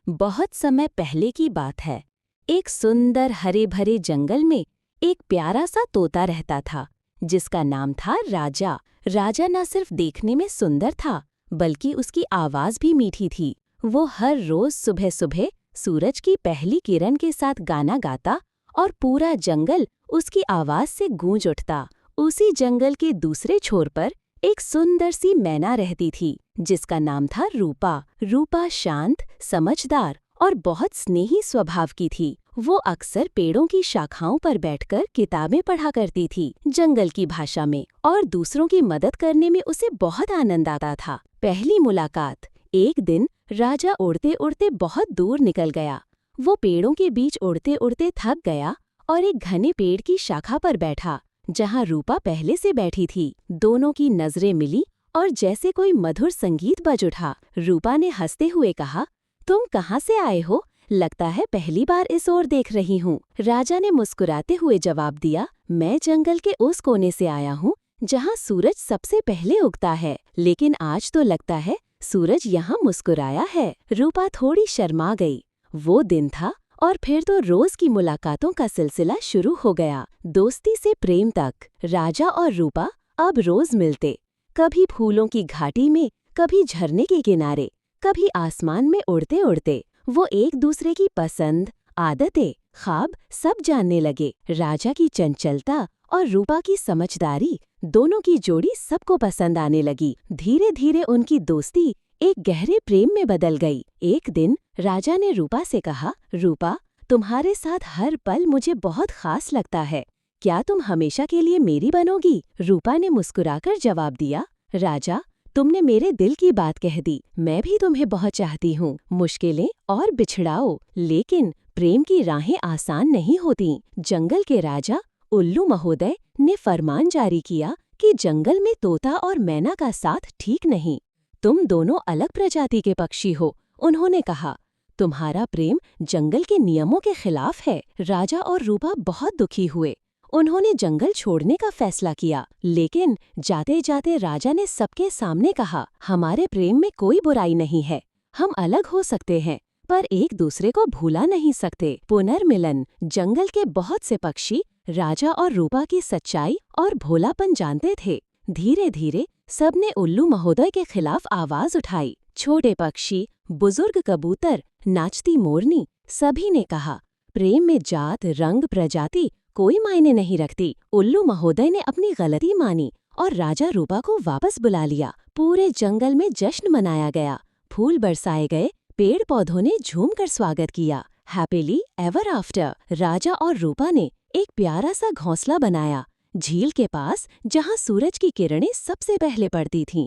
बहुत समय पहले की बात है। एक सुंदर हरे भरे जंगल में एक प्यारा सा तोता रहता था, जिसका नाम था राजा। राजा न सिर्फ देखने में सुंदर था, बल्कि उसकी आवाज भी मीठी थी। वो हर रोज सुबह सुबह सूरज की पहली किरण के साथ गाना गाता और पूरा जंगल उसकी आवाज से गूंज उठता। उसी जंगल के दूसरे छोर पर एक सुंदर सी मैना रहती थी, जिसका नाम था रूपा। रूपा शांत, समझदार और बहुत स्नेही स्वभाव की थी। वो अक्सर पेड़ों की शाखाओं पर बैठकर किताबें पढ़ा करती थी, जंगल की भाषा में, और दूसरों की मदद करने में उसे बहुत आनंद आता था। पहली मुलाकात। एक दिन राजा उड़ते उड़ते बहुत दूर निकल गया। वो पेड़ों के बीच उड़ते उड़ते थक गया और एक घने पेड़ की शाखा पर बैठा, जहाँ रूपा पहले से बैठी थी। दोनों की नजरें मिली और जैसे कोई मधुर संगीत बज उठा। रूपा ने हंसते हुए कहा, तुम कहाँ से आए हो? लगता है पहली बार इस ओर देख रही हूँ। राजा ने मुस्कुराते हुए जवाब दिया, मैं जंगल के उस कोने से आया हूँ जहाँ सूरज सबसे पहले उगता है, लेकिन आज तो लगता है सूरज यहाँ मुस्कुराया है। रूपा थोड़ी शर्मा गई। वो दिन था और फिर तो रोज की मुलाकातों का सिलसिला शुरू हो गया, दोस्ती से प्रेम तक। राजा और रूपा अब रोज मिलते, कभी फूलों की घाटी में, कभी झरने के किनारे, कभी आसमान में उड़ते उड़ते। वो एक दूसरे की पसंद, आदतें, ख्वाब सब जानने लगे। राजा की चंचलता और रूपा की समझदारी, दोनों की जोड़ी सबको पसंद आने लगी। धीरे धीरे उनकी दोस्ती एक गहरे प्रेम में बदल गई। एक दिन राजा ने रूपा से कहा, रूपा, तुम्हारे साथ हर पल मुझे बहुत खास लगता है। क्या तुम हमेशा के लिए मेरी बनोगी? रूपा ने मुस्कुराकर जवाब दिया, राजा, तुमने मेरे दिल की बात कह दी। मैं भी तुम्हें बहुत चाहती हूँ। मुश्किलें और बिछड़ाओ, लेकिन प्रेम की राहें आसान नहीं होती। जंगल के राजा उल्लू महोदय ने फरमान जारी किया कि जंगल में तोता और मैना का साथ ठीक नहीं। तुम दोनों अलग प्रजाति के पक्षी हो। उन्होंने कहा, तुम्हारा प्रेम जंगल के नियमों के खिलाफ है। राजा और रूपा बहुत दुखी हुए। उन्होंने जंगल छोड़ने का फैसला किया, लेकिन जाते जाते राजा ने सबके सामने कहा, हमारे प्रेम में कोई बुराई नहीं है। हम अलग हो सकते हैं, पर एक दूसरे को भूला नहीं सकते। पुनर्मिलन। जंगल के बहुत से पक्षी राजा और रूपा की सच्चाई और भोलापन जानते थे। धीरे धीरे सबने उल्लू महोदय के खिलाफ आवाज उठाई। छोटे पक्षी, बुजुर्ग कबूतर, नाचती मोरनी, सभी ने कहा, प्रेम में जात, रंग, प्रजाति कोई मायने नहीं रखती। उल्लू महोदय ने अपनी गलती मानी और राजा रूपा को वापस बुला लिया। पूरे जंगल में जश्न मनाया गया, फूल बरसाए गए, पेड़ पौधों ने झूम कर स्वागत किया। Happily ever after. राजा और रूपा ने एक प्यारा सा घोंसला बनाया, झील के पास, जहाँ सूरज की किरणें सबसे पहले पड़ती थीं।